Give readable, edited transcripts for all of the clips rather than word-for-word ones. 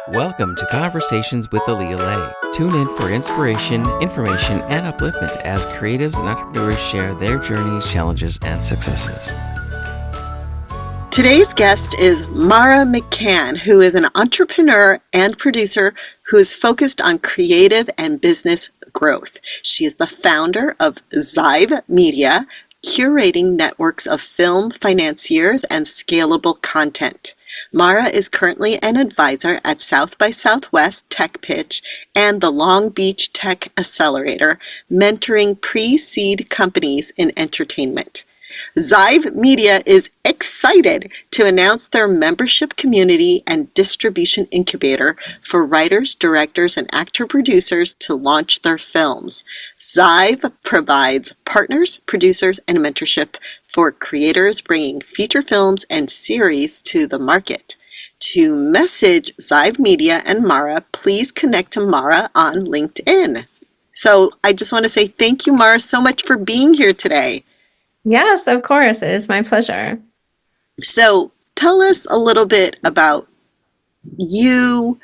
Welcome to Conversations with Alya. Tune in for inspiration, information, and upliftment as creatives and entrepreneurs share their journeys, challenges, and successes. Today's guest is Mara McCann, who is an entrepreneur and producer who is focused on creative and business growth. She is the founder of Zhive Media, curating networks of film financiers and scalable content. Mara is currently an advisor at South by Southwest Tech Pitch and the Long Beach Tech Accelerator, mentoring pre-seed companies in entertainment. Zive Media is excited to announce their membership community and distribution incubator for writers, directors, and actor-producers to launch their films. Zive provides partners, producers, and mentorship for creators bringing feature films and series to the market. To message Zive Media and Mara, please connect to Mara on LinkedIn. So I just want to say thank you, Mara, so much for being here today. Yes, of course. It is my pleasure. So tell us a little bit about you,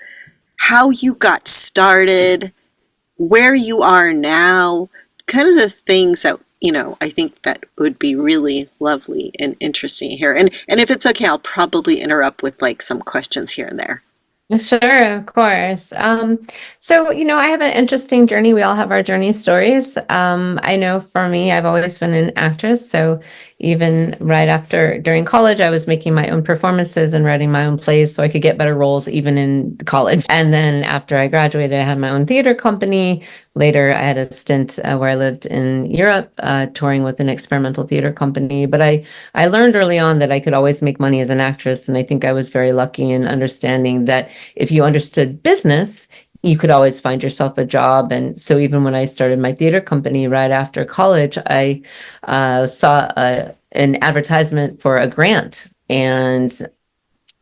how you got started, where you are now, kind of the things that, I think that would be really lovely and interesting here. And if it's okay, I'll probably interrupt with like some questions here and there. Sure, of course. I have an interesting journey. We all have our journey stories. I know for me, I've always been an actress. So even during college, I was making my own performances and writing my own plays so I could get better roles even in college. And then after I graduated, I had my own theater company. Later, I had a stint where I lived in Europe, touring with an experimental theater company. But I learned early on that I could always make money as an actress. And I think I was very lucky in understanding that if you understood business, you could always find yourself a job. And so even when I started my theater company right after college, I saw an advertisement for a grant. And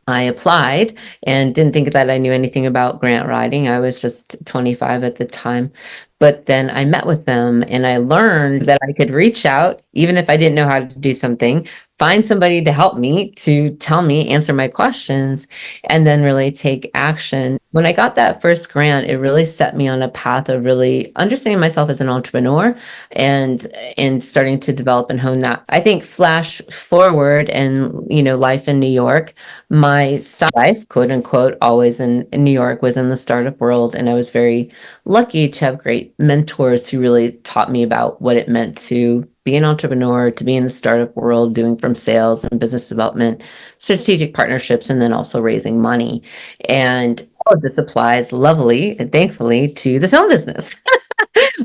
I applied and didn't think that I knew anything about grant writing. I was just 25 at the time. But then I met with them and I learned that I could reach out, even if I didn't know how to do something, find somebody to help me, to tell me, answer my questions, and then really take action. When I got that first grant, it really set me on a path of really understanding myself as an entrepreneur and starting to develop and hone that. I think flash forward and, life in New York, my life, quote unquote, always in New York was in the startup world. And I was very lucky to have great mentors who really taught me about what it meant to be an entrepreneur, to be in the startup world, doing from sales and business development, strategic partnerships, and then also raising money. And all of this applies lovely and thankfully to the film business.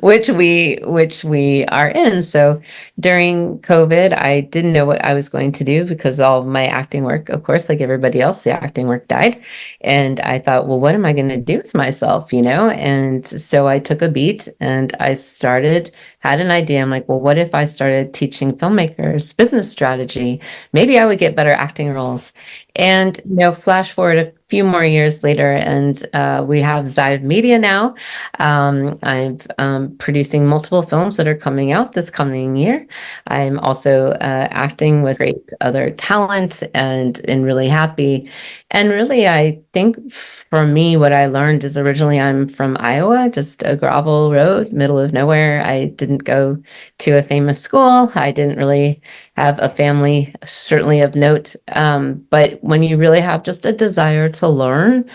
which we are in. So during COVID, I didn't know what I was going to do because all of my acting work, of course, like everybody else, the acting work died. And I thought, well, what am I going to do with myself, And so I took a beat and had an idea. I'm like, well, what if I started teaching filmmakers business strategy? Maybe I would get better acting roles. And, flash forward a few more years later, and we have Zhive Media now. I'm producing multiple films that are coming out this coming year. I'm also acting with great other talent and really happy. And really, I think for me, what I learned is originally I'm from Iowa, just a gravel road, middle of nowhere. I didn't go to a famous school. I didn't really have a family, certainly of note. But when you really have just a desire to learn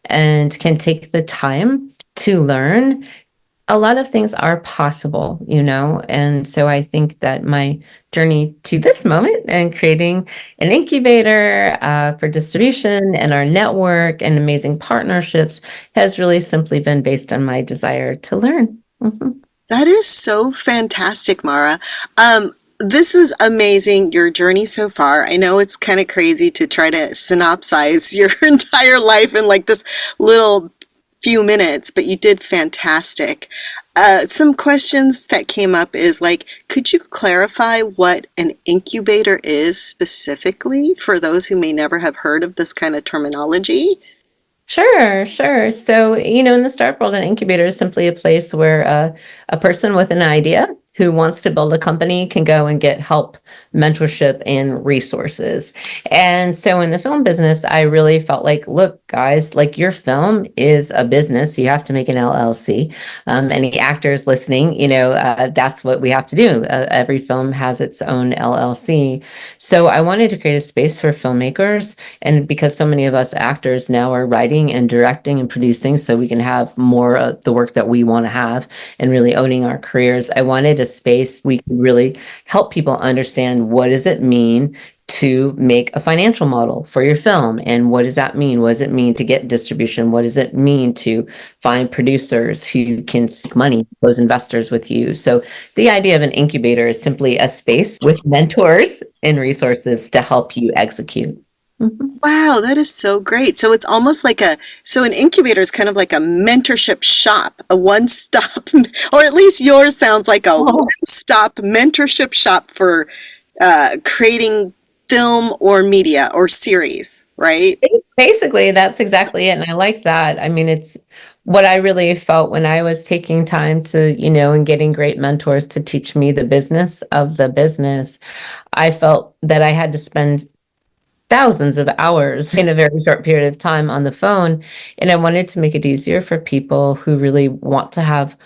and can take the time to learn, a lot of things are possible, And so I think that my journey to this moment and creating an incubator for distribution and our network and amazing partnerships has really simply been based on my desire to learn. Mm-hmm. That is so fantastic, Mara. This is amazing, your journey so far. I know it's kind of crazy to try to synopsize your entire life in like this little few minutes, but you did fantastic. Some questions that came up is like, could you clarify what an incubator is specifically for those who may never have heard of this kind of terminology? Sure. So, in the startup world, an incubator is simply a place where a person with an idea who wants to build a company can go and get help, mentorship, and resources. And so in the film business, I really felt like, look, guys, like your film is a business. You have to make an LLC. Any actors listening, that's what we have to do. Every film has its own LLC. So I wanted to create a space for filmmakers. And because so many of us actors now are writing and directing and producing, so we can have more of the work that we want to have and really owning our careers, I wanted a space we could really help people understand, what does it mean to make a financial model for your film? And what does that mean? What does it mean to get distribution? What does it mean to find producers who can seek money, those investors with you? So the idea of an incubator is simply a space with mentors and resources to help you execute. Mhm. Wow, that is so great. So it's almost like an incubator is kind of like a mentorship shop, a one-stop, or at least yours sounds like a Oh. one-stop mentorship shop for creating film or media or series, right? Basically, that's exactly it. And I like that. I mean, it's what I really felt when I was taking time to, and getting great mentors to teach me the business of the business. I felt that I had to spend thousands of hours in a very short period of time on the phone. And I wanted to make it easier for people who really want to have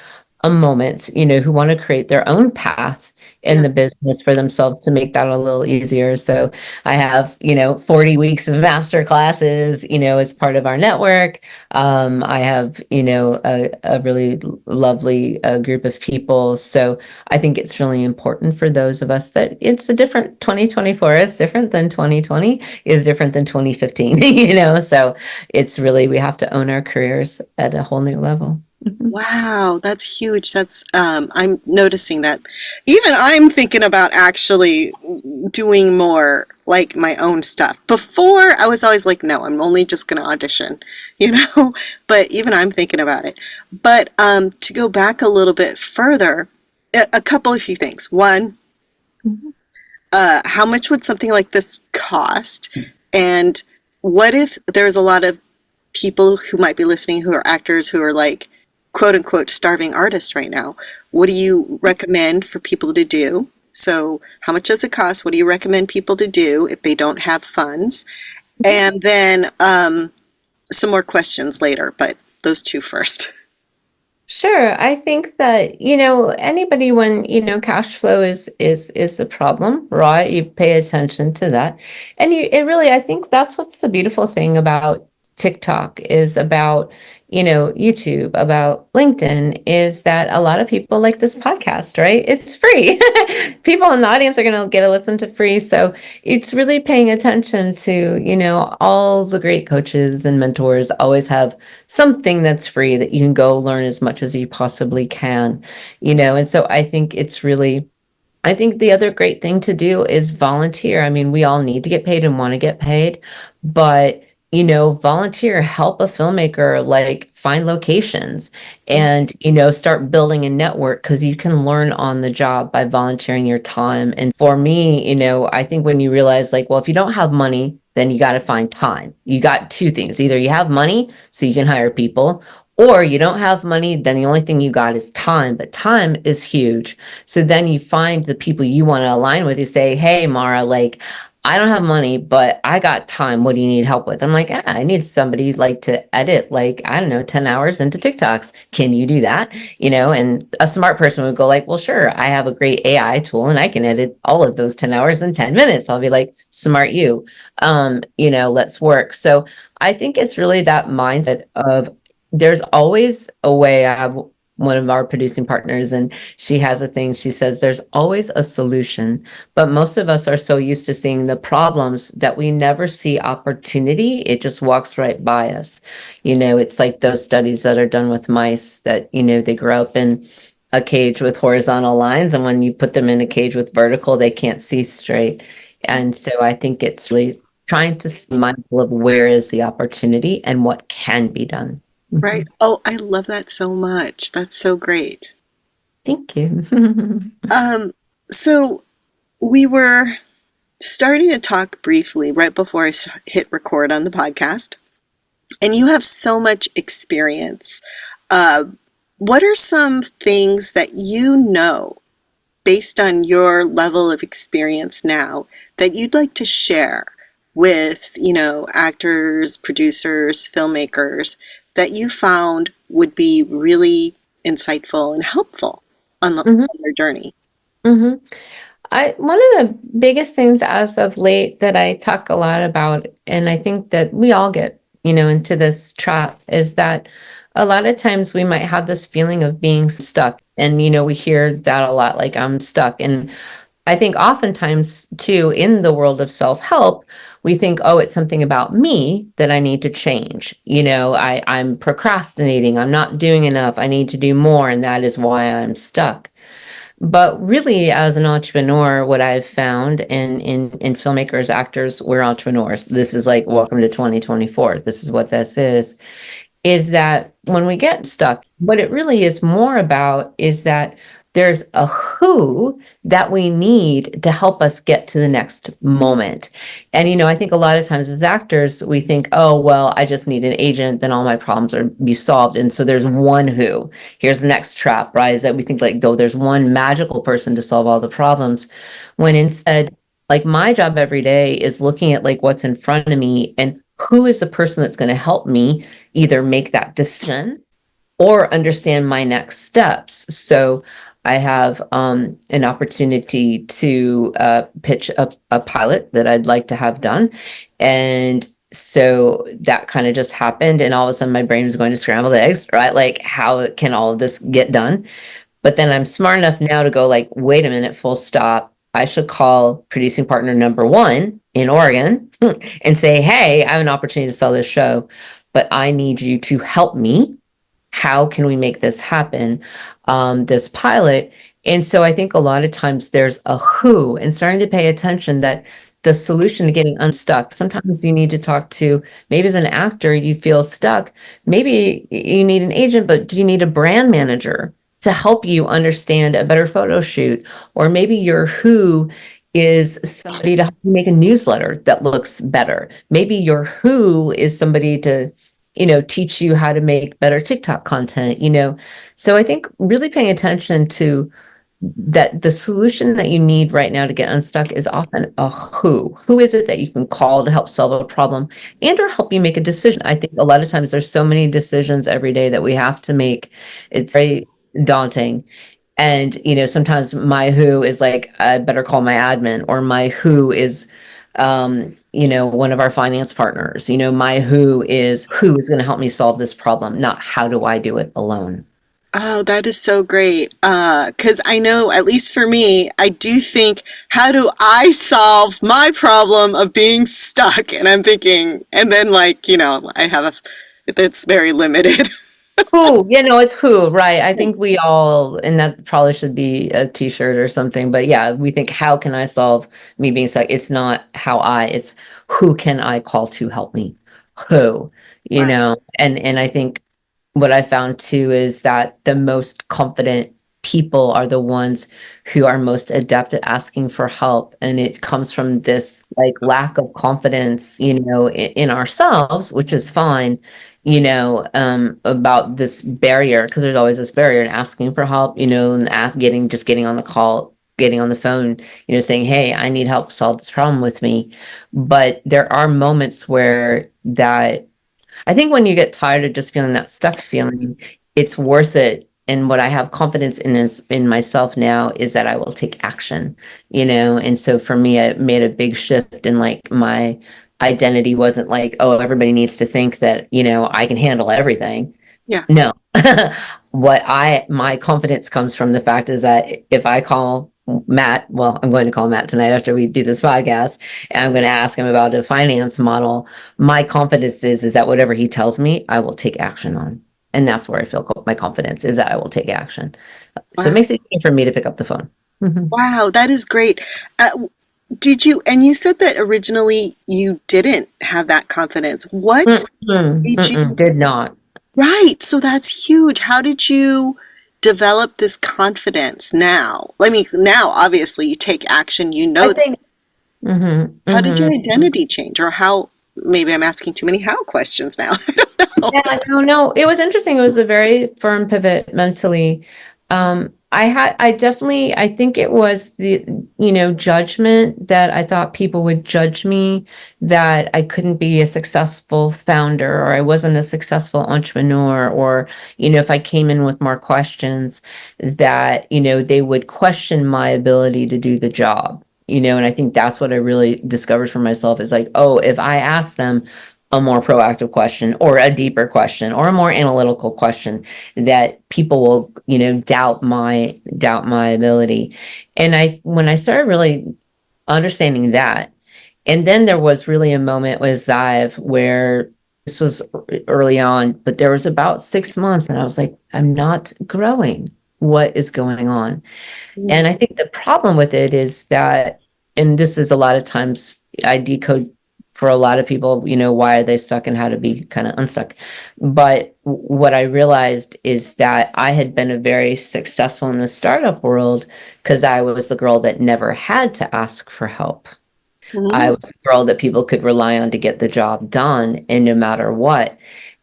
a moment, who want to create their own path in Yeah. the business for themselves, to make that a little easier. So I have, 40 weeks of master classes, as part of our network. I have, a really lovely group of people. So I think it's really important for those of us that it's a different 2024 is different than 2020 is different than 2015, so it's really, we have to own our careers at a whole new level. Mhm. Wow, that's huge. That's I'm noticing that even I'm thinking about actually doing more like my own stuff. Before I was always like, no, I'm only just going to audition, you know. But even I'm thinking about it. But to go back a little bit further, a couple of few things. One, Mhm. how much would something like this cost? And what if there's a lot of people who might be listening who are actors who are like, quote unquote, starving artists right now? What do you recommend for people to do? So, how much does it cost? What do you recommend people to do if they don't have funds? And then some more questions later, but those two first. Sure. I think that, anybody, when, cash flow is a problem, right? You pay attention to that. And it really, I think that's what's the beautiful thing about TikTok, is about, YouTube, about LinkedIn, is that a lot of people like this podcast, right? It's free. People in the audience are going to get to listen to free. So it's really paying attention to, all the great coaches and mentors always have something that's free that you can go learn as much as you possibly can, and so I think the other great thing to do is volunteer. I mean, we all need to get paid and want to get paid, but volunteer, help a filmmaker like find locations and, start building a network, because you can learn on the job by volunteering your time. And for me, I think when you realize, like, well, if you don't have money, then you got to find time. You got two things. Either you have money so you can hire people, or you don't have money, then the only thing you got is time. But time is huge. So then you find the people you want to align with. You say, hey, Mara, like, I don't have money, but I got time. What do you need help with? I'm like, I need somebody like to edit, like, I don't know, 10 hours into TikToks. Can you do that? And a smart person would go like, well, sure, I have a great AI tool and I can edit all of those 10 hours in 10 minutes. I'll be like, smart you, let's work. So I think it's really that mindset of, there's always a way. I have one of our producing partners, and she has a thing. She says there's always a solution, but most of us are so used to seeing the problems that we never see opportunity. It just walks right by us. It's like those studies that are done with mice that, they grow up in a cage with horizontal lines, and when you put them in a cage with vertical, they can't see straight. And so I think it's really trying to be mindful of where is the opportunity and what can be done. Right. Mhm. Oh, I love that so much. That's so great. Thank you. Um, so we were starting to talk briefly right before I hit record on the podcast, and you have so much experience. Uh, what are some things that you know based on your level of experience now, that you'd like to share with, actors, producers, filmmakers that you found would be really insightful and helpful Mhm, on their journey? mhm. One of the biggest things as of late that I talk a lot about, and I think that we all get, into this trap, is that a lot of times we might have this feeling of being stuck. And, we hear that a lot, like I'm stuck. And I think oftentimes too, in the world of self-help, we think, oh, it's something about me that I need to change. I'm procrastinating, I'm not doing enough, I need to do more, and that is why I'm stuck. But really, as an entrepreneur, what I've found in filmmakers, actors, we're entrepreneurs. This is like, welcome to 2024. This is what this is that when we get stuck, what it really is more about is that there's a who that we need to help us get to the next moment. And, I think a lot of times as actors, we think, oh, well, I just need an agent, then all my problems are be solved. And so there's one who. Here's the next trap, right? Is that we think like, though there's one magical person to solve all the problems, when instead, like my job every day is looking at like what's in front of me and who is the person that's going to help me either make that decision or understand my next steps. So I have an opportunity to pitch a pilot that I'd like to have done. And so that kind of just happened. And all of a sudden my brain was going to scrambled eggs, right? Like, how can all of this get done? But then I'm smart enough now to go like, wait a minute, full stop. I should call producing partner number one in Oregon and say, hey, I have an opportunity to sell this show, but I need you to help me. How can we make this happen? This pilot. And so I think a lot of times there's a who, and starting to pay attention that the solution to getting unstuck, sometimes you need to talk to, maybe as an actor, you feel stuck. Maybe you need an agent, but do you need a brand manager to help you understand a better photo shoot? Or maybe your who is somebody to help you make a newsletter that looks better. Maybe your who is somebody to, teach you how to make better TikTok content, So I think really paying attention to that the solution that you need right now to get unstuck is often a who. Who is it that you can call to help solve a problem and or help you make a decision? I think a lot of times there's so many decisions every day that we have to make. It's very daunting. And, sometimes my who is like, I better call my admin, or my who is, one of our finance partners, my who is going to help me solve this problem, not how do I do it alone. Oh, that is so great. Because I know, at least for me, I do think, how do I solve my problem of being stuck? And I'm thinking, and then I have that's very limited. Who, it's who, right? I think we all, and that probably should be a t-shirt or something, but yeah, we think, how can I solve me being stuck? It's not it's who can I call to help me? Who, Wow. and I think what I found too is that the most confident people are the ones who are most adept at asking for help. And it comes from this like lack of confidence, in ourselves, which is fine, about this barrier, because there's always this barrier in asking for help, and getting on the call, getting on the phone, saying, hey, I need help solve this problem with me. But there are moments where that I think when you get tired of just feeling that stuck feeling, it's worth it. And what I have confidence in myself now is that I will take action, And so for me, I made a big shift in like my identity wasn't like, oh, everybody needs to think that, I can handle everything. Yeah. No. My confidence comes from the fact is that if I call Matt, well, I'm going to call Matt tonight after we do this podcast, and I'm going to ask him about a finance model. My confidence is that whatever he tells me, I will take action on. And that's where I feel my confidence is that I will take action. So it Wow. makes it easier for me to pick up the phone. Mhm. Wow, that is great. And you said that originally you didn't have that confidence. What Mm-mm, did you, did not. right, so that's huge. How did you develop this confidence now? I mean, now obviously you take action, I think. this. Mhm, How did your mhm. identity change? Or how, maybe I'm asking too many how questions now. I don't know. Yeah, no, no. It was interesting. It was a very firm pivot mentally. I think it was the, judgment that I thought people would judge me, that I couldn't be a successful founder or I wasn't a successful entrepreneur, or, if I came in with more questions, that, they would question my ability to do the job. And I think that's what I really discovered for myself is like, oh, if I ask them a more proactive question or a deeper question or a more analytical question, that people will, doubt my ability. And when I started really understanding that, and then there was really a moment with Zive where this was early on, but there was about 6 months and I was like, I'm not growing. What is going on? And I think the problem with it is that, and this is a lot of times I decode for a lot of people, why are they stuck and how to be kind of unstuck. But what I realized is that I had been a very successful in the startup world because I was the girl that never had to ask for help. I Mhm. was the girl that people could rely on to get the job done, and no matter what.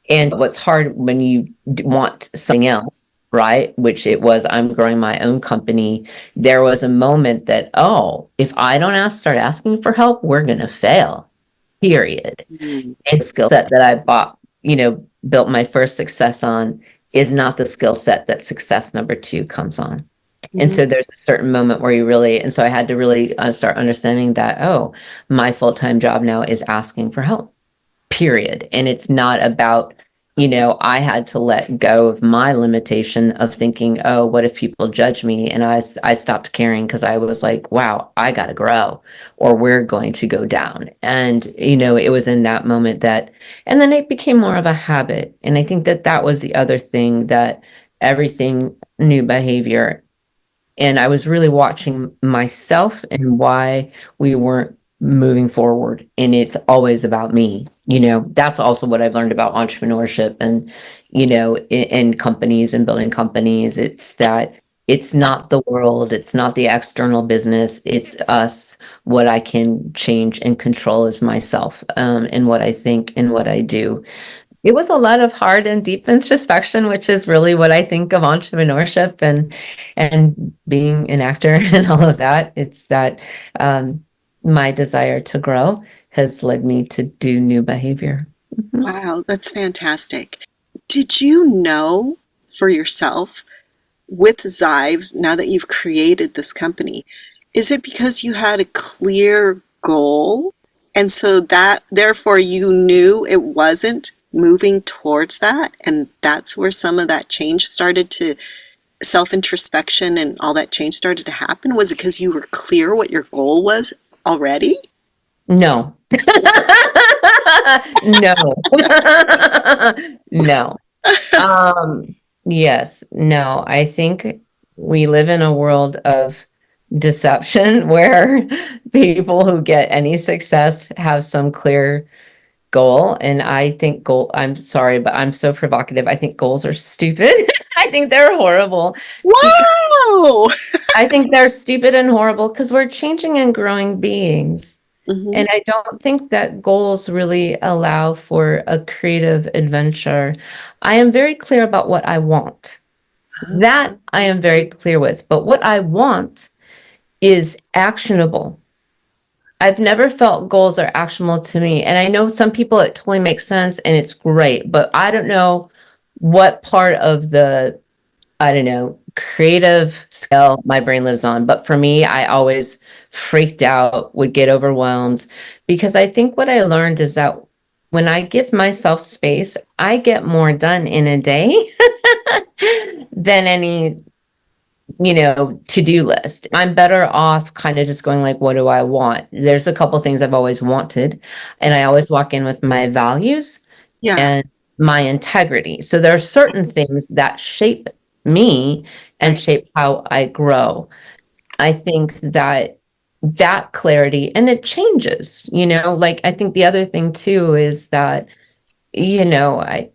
And what's hard when you want something else, right? Which it was, I'm growing my own company. There was a moment that, oh, if I don't start asking for help, we're going to fail, period. Mhm. And skill set that I built my first success on is not the skill set that success number two comes on. And Mhm. so there's a certain moment where you really, and so I had to really start understanding that, oh, my full-time job now is asking for help, period. And it's not about, I had to let go of my limitation of thinking, oh, what if people judge me? And I stopped caring because I was like, wow, I got to grow or we're going to go down. And, it was in that moment that, and then it became more of a habit. And I think that that was the other thing, that everything, new behavior, and I was really watching myself and why we weren't moving forward. And it's always about me. That's also what I've learned about entrepreneurship and, in companies and building companies. It's that it's not the world, it's not the external business, it's us. What I can change and control is myself, and what I think and what I do. It was a lot of hard and deep introspection, which is really what I think of entrepreneurship and being an actor and all of that. It's that my desire to grow has led me to do new behavior. Mhm. Wow, that's fantastic. Did you know for yourself with Zive, now that you've created this company, is it because you had a clear goal? And so that therefore you knew it wasn't moving towards that, and that's where some of that change started to self-introspection and all that change started to happen? Was it because you were clear what your goal was already? No. No. No. Yes, no, I think we live in a world of deception where people who get any success have some clear goal. And I think I'm sorry, but I'm so provocative. I think goals are stupid. I think they're horrible because Wow! I think they're stupid and horrible because we're changing and growing beings. Mhm. And I don't think that goals really allow for a creative adventure. I am very clear about what I want. That I am very clear with. But what I want is actionable. I've never felt goals are actionable to me. And I know some people it totally makes sense and it's great, but I don't know what part of the, I don't know, creative scale my brain lives on. But for me, I always freaked out, would get overwhelmed, because I think what I learned is that when I give myself space, I get more done in a day than any, to-do list. I'm better off kind of just going like, what do I want? There's a couple things I've always wanted, and I always walk in with my values Yeah, and my integrity. So there are certain things that shape me and right. shape how I grow. I think that that clarity, and it changes, like I think the other thing too is that, you know, I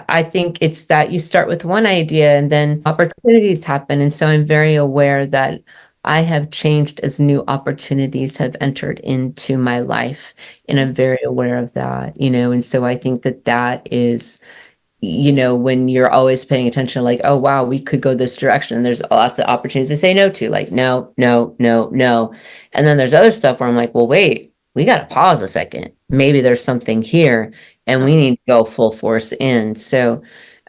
I think it's that you start with one idea and then opportunities happen. And so I'm very aware that I have changed as new opportunities have entered into my life. And I'm very aware of that, and so I think that that is when you're always paying attention, like, oh, wow, we could go this direction. And there's lots of opportunities to say no to, like, no, no, no, no. And then there's other stuff where I'm like, well, wait, we got to pause a second. Maybe there's something here and we need to go full force in. So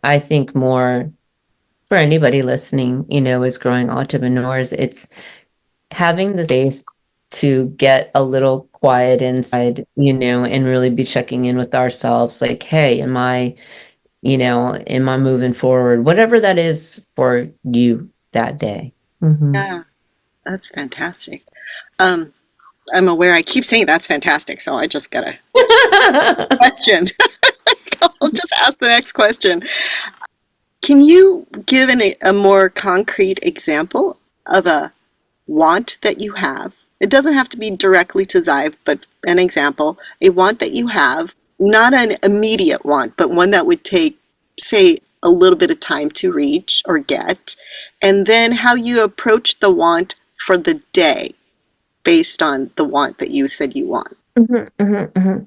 I think more for anybody listening, as growing entrepreneurs, it's having the space to get a little quiet inside, and really be checking in with ourselves, like, hey, am I moving forward? Whatever that is for you that day. Mm-hmm. Yeah, that's fantastic. Um, I'm aware I keep saying that's fantastic, so I just got a question. I'll just ask the next question. Can you give a more concrete example of a want that you have? It doesn't have to be directly to Zive, but an example, a want that you have, not an immediate want, but one that would take, say, a little bit of time to reach or get, and then how you approach the want for the day based on the want that you said you want. Mm-hmm, mm-hmm, mm-hmm.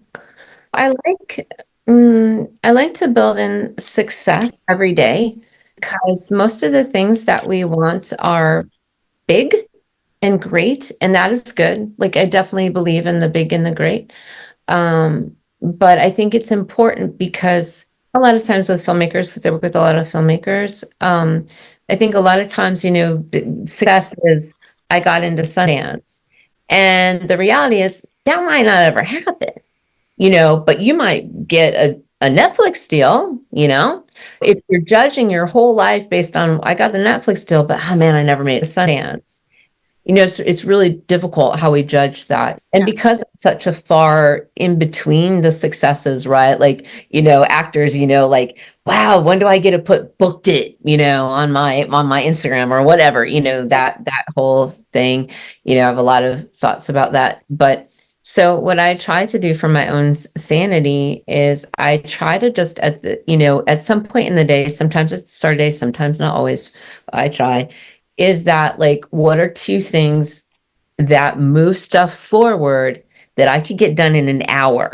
I like to build in success every day, because most of the things that we want are big and great, and that is good. Like, I definitely believe in the big and the great. But I think it's important because a lot of times with filmmakers, because I work with a lot of filmmakers, I think a lot of times, the success is I got into Sundance. And the reality is that might not ever happen, but you might get a Netflix deal, if you're judging your whole life based on, I got the Netflix deal, but oh man, I never made a Sundance. It's really difficult how we judge that. And because it's such a far in between the successes, right? Like, actors, like, wow, when do I get to put booked it, on my Instagram or whatever, that whole thing. I have a lot of thoughts about that. But so what I try to do for my own sanity is I try to just at some point in the day, sometimes it's the start of the day, sometimes not always, I try, is that, like, what are two things that move stuff forward that I could get done in an hour?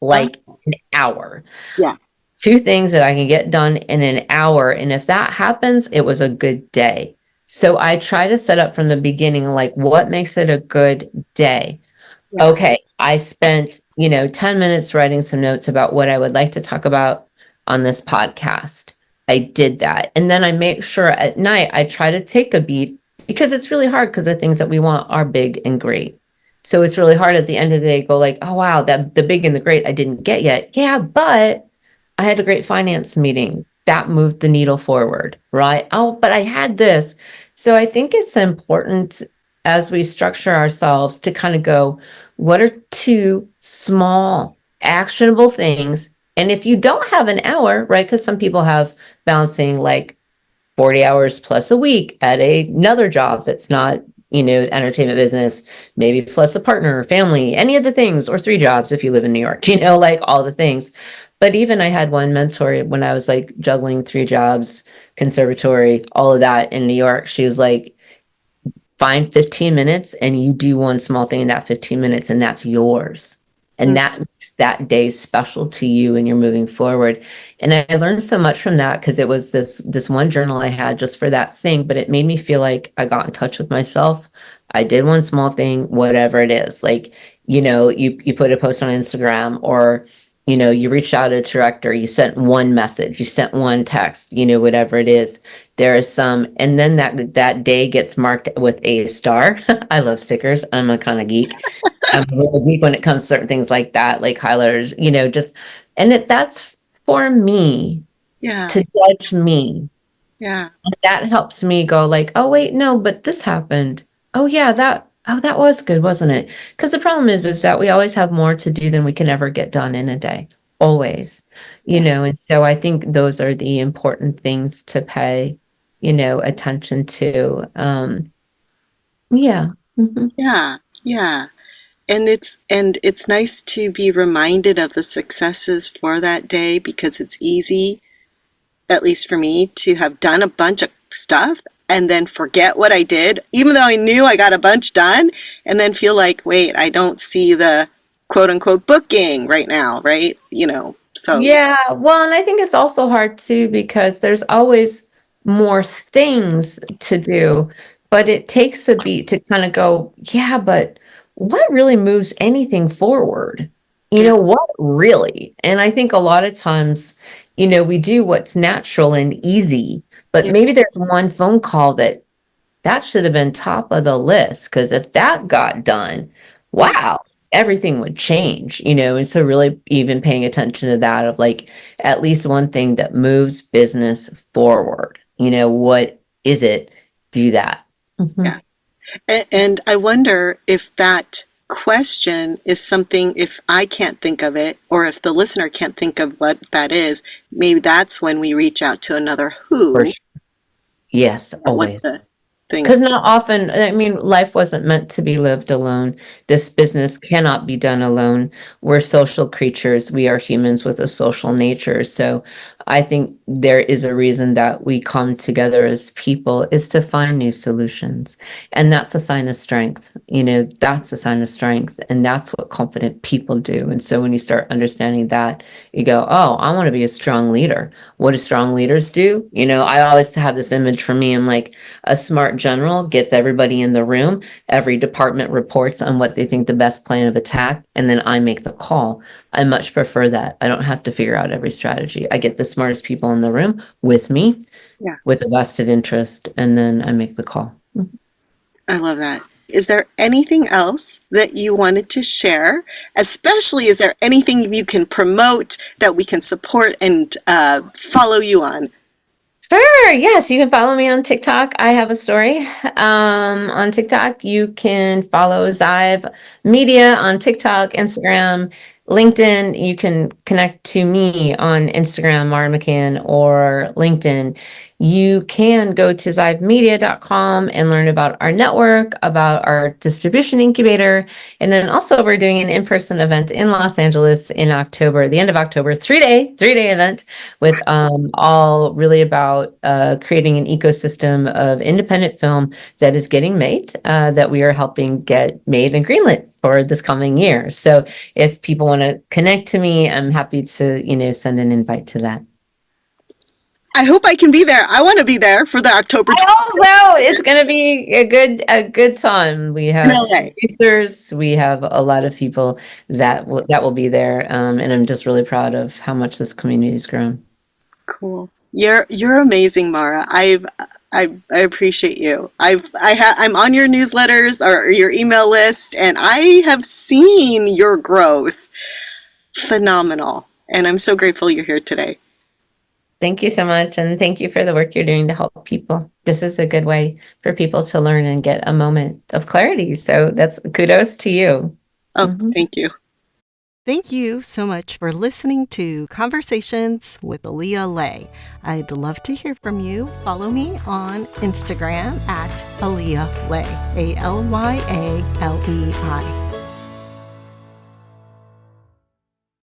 Like an hour. Yeah. Two things that I can get done in an hour. And if that happens, it was a good day. So I try to set up from the beginning, like, what makes it a good day? Yeah. Okay, I spent, 10 minutes writing some notes about what I would like to talk about on this podcast. I did that. And then I make sure at night I try to take a beat, because it's really hard, because the things that we want are big and great. So it's really hard at the end of the day, go like, oh, wow, that the big and the great I didn't get yet. Yeah, but I had a great finance meeting. That moved the needle forward, right? Oh, but I had this. So I think it's important as we structure ourselves to kind of go, what are two small actionable things? And if you don't have an hour, right? Because some people have balancing like 40 hours plus a week at another job that's not, entertainment business, maybe plus a partner or family, any of the things, or 3 jobs if you live in New York, like all the things. But even I had one mentor when I was like juggling 3 jobs, conservatory, all of that in New York. She was like, find 15 minutes and you do one small thing in that 15 minutes, and that's yours. And that makes that day special to you, and you're moving forward. And I learned so much from that, because it was this one journal I had just for that thing, but it made me feel like I got in touch with myself. I did one small thing, whatever it is. Like, you put a post on Instagram, or, you reached out to a director, you sent one message, you sent one text, whatever it is. There is some, and then that day gets marked with a star. I love stickers. I'm a kind of geek. I'm a real geek when it comes to certain things like that, like highlighters, just, and that's for me, to judge me. Yeah. And that helps me go like, oh wait, no, but this happened. Oh yeah, that was good, wasn't it? Because the problem is that we always have more to do than we can ever get done in a day. Always, and so I think those are the important things to pay, attention to. Yeah. Mm-hmm. Yeah. Yeah. And it's nice to be reminded of the successes for that day, because it's easy, at least for me, to have done a bunch of stuff and then forget what I did, even though I knew I got a bunch done, and then feel like, wait, I don't see the quote unquote booking right now, right? So Yeah, well, and I think it's also hard too because there's always more things to do, but it takes a beat to kind of go, yeah, but what really moves anything forward? yeah, What really? And I think a lot of times, we do what's natural and easy, but yeah, maybe there's one phone call that should have been top of the list because if that got done, yeah, wow, everything would change, And so, really, even paying attention to that of like at least one thing that moves business forward. What is it? Do that. yeah. And I wonder if that question is something, if I can't think of it, or if the listener can't think of what that is, maybe that's when we reach out to another For who, sure. Yes, or what always. the thing. Because not often, I mean, life wasn't meant to be lived alone. This business cannot be done alone. We're social creatures. We are humans with a social nature. So I think there is a reason that we come together as people is to find new solutions. And that's a sign of strength. That's a sign of strength. And that's what confident people do. And so when you start understanding that, you go, oh, I want to be a strong leader. What do strong leaders do? I always have this image for me. I'm like, a smart general gets everybody in the room. Every department reports on what they think the best plan of attack, and then I make the call. I much prefer that. I don't have to figure out every strategy. I get the smartest people in the room with me, Yeah, with a vested interest, and then I make the call. I love that. Is there anything else that you wanted to share? Especially, is there anything you can promote that we can support and follow you on? Sure. Yes, you can follow me on TikTok. I have a story. On TikTok, you can follow Zive Media on TikTok, Instagram, LinkedIn. You can connect to me on Instagram, Mara McCann, or LinkedIn. You can go to zivemedia.com and learn about our network, about our distribution incubator, and then also we're doing an in-person event in Los Angeles in October, the end of October, three-day event with all really about creating an ecosystem of independent film that is getting made, that we are helping get made and greenlit for this coming year. So if people want to connect to me, I'm happy to, send an invite to that. I hope I can be there. I want to be there for the October I hope so. It's going to be a good time. We in have LA. producers, we have a lot of people that will be there, and I'm just really proud of how much this community has grown. Cool. You're amazing, Mara. I appreciate you. I'm on your newsletters or your email list, and I have seen your growth. Phenomenal. And I'm so grateful you're here today. Thank you so much. And thank you for the work you're doing to help people. This is a good way for people to learn and get a moment of clarity. So that's kudos to you. Oh, thank you. Thank you so much for listening to Conversations with Alya Lei. I'd love to hear from you. Follow me on Instagram at Alya Lei, ALYALEI.